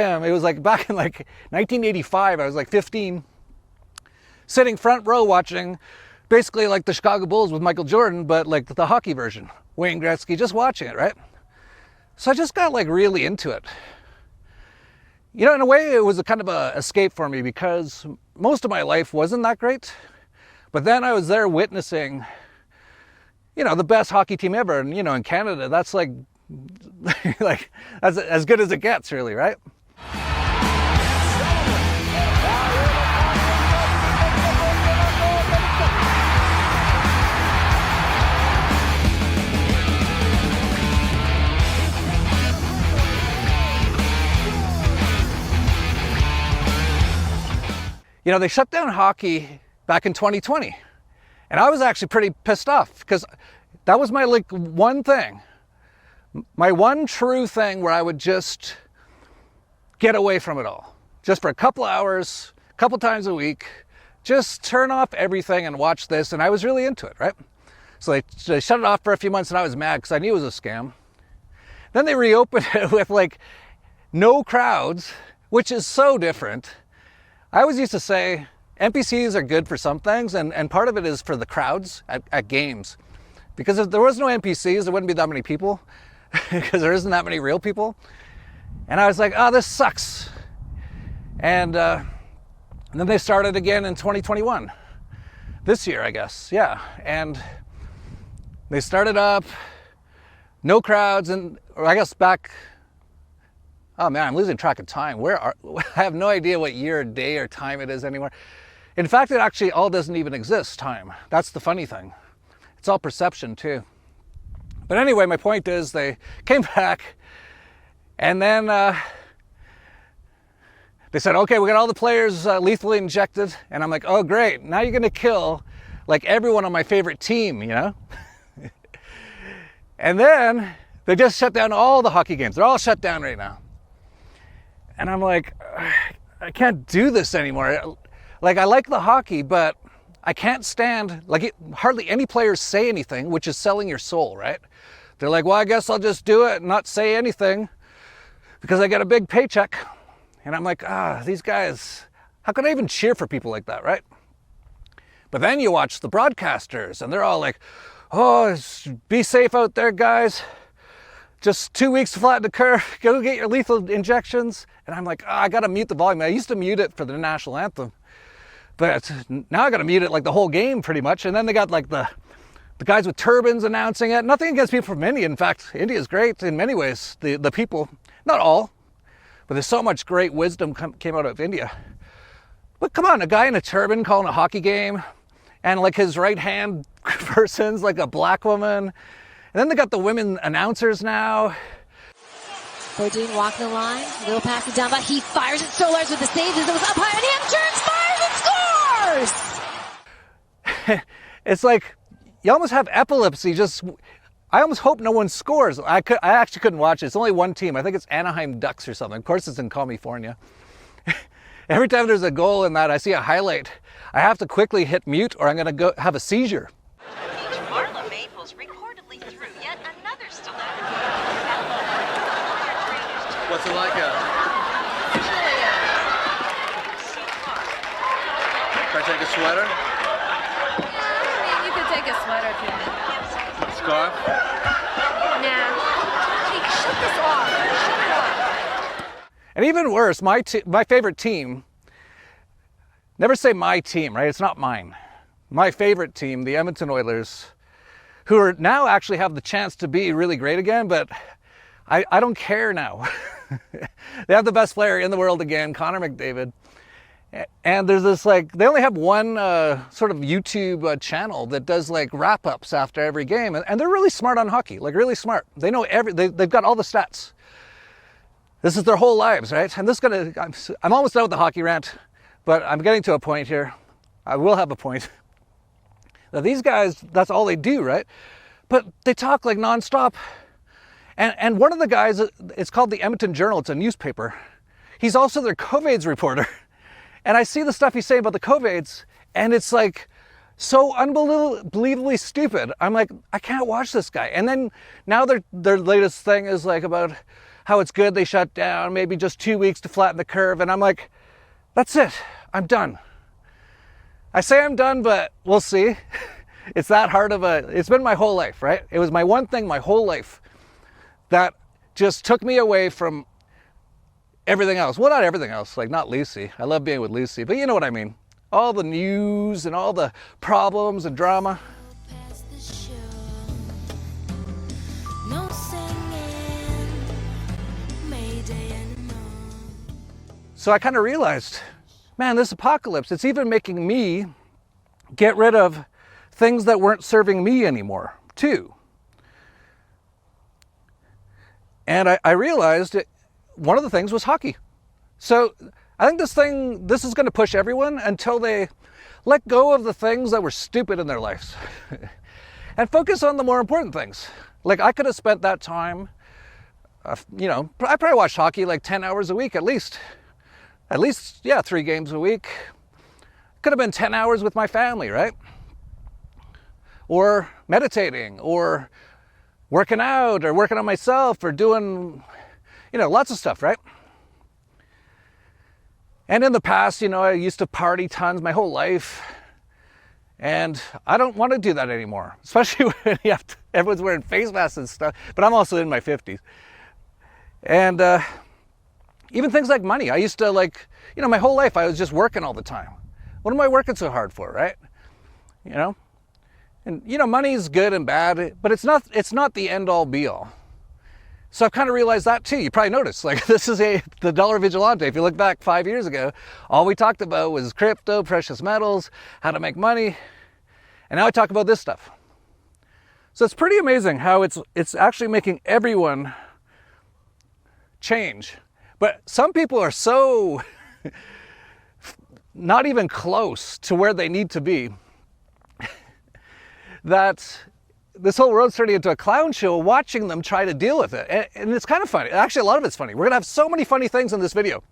It was like back in like 1985, I was like 15, sitting front row watching basically like the Chicago Bulls with Michael Jordan, but like the hockey version. Wayne Gretzky, just watching it, right? So I just got like really into it. You know, in a way, it was a kind of a escape for me because most of my life wasn't that great. But then I was there witnessing, you know, the best hockey team ever. And, you know, in Canada, that's like, like that's as good as it gets, really, right? You know, they shut down hockey back in 2020. And I was actually pretty pissed off because that was my like one thing. My one true thing where I would just get away from it all. Just for a couple hours, a couple times a week, just turn off everything and watch this. And I was really into it, right? So they shut it off for a few months and I was mad because I knew it was a scam. Then they reopened it with like no crowds, which is so different. I always used to say NPCs are good for some things, and part of it is for the crowds at games. Because if there was no NPCs, there wouldn't be that many people, because there isn't that many real people. And I was like, oh, this sucks. And then they started again in 2021. This year, I guess, yeah. And they started up, no crowds, and or I guess back... Oh man, I'm losing track of time. I have no idea what year, day, or time it is anymore. In fact, it actually all doesn't even exist, time. That's the funny thing. It's all perception too. But anyway, my point is they came back and then they said, okay, we got all the players lethally injected. And I'm like, oh great, now you're gonna kill like everyone on my favorite team, you know? And then they just shut down all the hockey games. They're all shut down right now. And I'm like, I can't do this anymore. Like, I like the hockey, but I can't stand, like, hardly any players say anything, which is selling your soul, right? They're like, well, I guess I'll just do it and not say anything because I get a big paycheck. And I'm like, these guys, how can I even cheer for people like that, right? But then you watch the broadcasters and they're all like, oh, be safe out there, guys. Just 2 weeks to flatten the curve, go get your lethal injections. And I'm like, I gotta mute the volume. I used to mute it for the national anthem, but now I gotta mute it like the whole game pretty much. And then they got like the guys with turbans announcing it. Nothing against people from India. In fact, India is great in many ways. The people, not all, but there's so much great wisdom came out of India. But come on, a guy in a turban calling a hockey game and like his right hand person's like a black woman. And then they got the women announcers now. Bodine walking the line, little pass it down, but he fires it. Stolarz with the save as it was up high, and he turns, fires, and scores! It's like, you almost have epilepsy. I almost hope no one scores. I actually couldn't watch it. It's only one team. I think it's Anaheim Ducks or something. Of course, it's in California. Every time there's a goal in that, I see a highlight. I have to quickly hit mute or I'm going to go have a seizure. What's it like out? Can I take a sweater? You could take a sweater if you want. Scarf? Nah. Hey, shut this off. Shut it off. And even worse, my favorite team, never say my team, right? It's not mine. My favorite team, the Edmonton Oilers, who are now actually have the chance to be really great again, but I don't care now. They have the best player in the world again, Connor McDavid. And there's this like, they only have one sort of YouTube channel that does like wrap-ups after every game. And they're really smart on hockey, like really smart. They know they've got all the stats. This is their whole lives, right? And I'm almost done with the hockey rant, but I'm getting to a point here. I will have a point. Now these guys, that's all they do, right? But they talk like nonstop. And one of the guys, it's called the Edmonton Journal, it's a newspaper. He's also their COVIDs reporter. And I see the stuff he's saying about the COVIDs, and it's like so unbelievably stupid. I'm like, I can't watch this guy. And then now their latest thing is like about how it's good they shut down, maybe just 2 weeks to flatten the curve. And I'm like, that's it, I'm done. I say I'm done, but we'll see. It's that hard of it's been my whole life, right? It was my one thing my whole life that just took me away from everything else. Well, not everything else, like not Lucy. I love being with Lucy, but you know what I mean. All the news and all the problems and drama. So I kind of realized, man, this apocalypse, it's even making me get rid of things that weren't serving me anymore, too. And I realized one of the things was hockey. So I think this is going to push everyone until they let go of the things that were stupid in their lives and focus on the more important things. Like I could have spent that time, I probably watched hockey like 10 hours a week at least. At least, 3 games a week. Could have been 10 hours with my family, right? Or meditating, or working out, or working on myself, or doing, lots of stuff, right? And in the past, I used to party tons my whole life. And I don't want to do that anymore, especially when everyone's wearing face masks and stuff. But I'm also in my 50s. And even things like money. I used to my whole life I was just working all the time. What am I working so hard for, right? And money's good and bad, but it's not the end all be all. So I've kind of realized that too. You probably noticed, this is the Dollar Vigilante. If you look back 5 years ago, all we talked about was crypto, precious metals, how to make money. And now I talk about this stuff. So it's pretty amazing how it's actually making everyone change. But some people are so not even close to where they need to be that this whole world's turning into a clown show watching them try to deal with it. And it's kind of funny. Actually, a lot of it's funny. We're going to have so many funny things in this video.